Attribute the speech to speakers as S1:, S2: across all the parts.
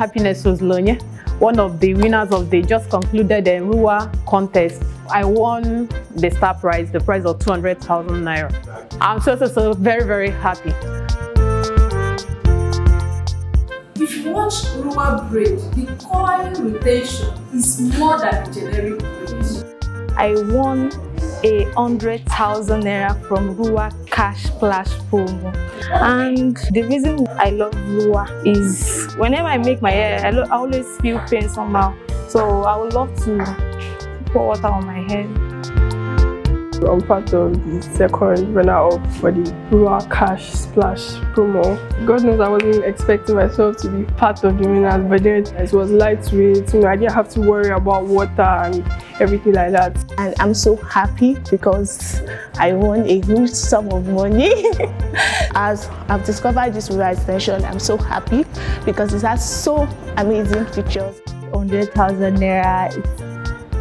S1: Happiness Lonye, one of the winners of the just concluded Ruwa contest. I won the star prize, the prize of 200,000 naira. I'm so very, very happy.
S2: If you watch Ruwa braid, the coil retention is more than generic braid.
S3: I won 100,000 naira from Ruwa Cash Splash Promo. And the reason I love Ruwa is whenever I make my hair, I always feel pain somehow. So I would love to pour water on my head.
S4: I'm part of the second runner-up for the Ruwa Cash Splash Promo. God knows I wasn't expecting myself to be part of the winners, but then it was lightweight. I didn't have to worry about water and everything like that.
S5: And I'm so happy because I won a huge sum of money. As I've discovered this Ruwa extension, I'm so happy because it has so amazing features.
S3: 100,000 naira.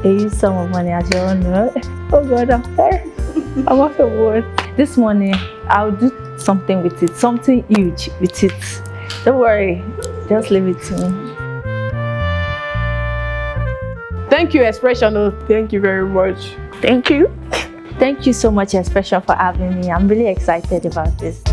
S3: A huge sum of money, as you all know. Oh God, I'm tired. I'm off the board. This morning, I'll do something with it, something huge with it. Don't worry, just leave it to me.
S1: Thank you, X-Pression.
S4: Thank you very much.
S3: Thank you. Thank you so much, X-Pression, for having me. I'm really excited about this.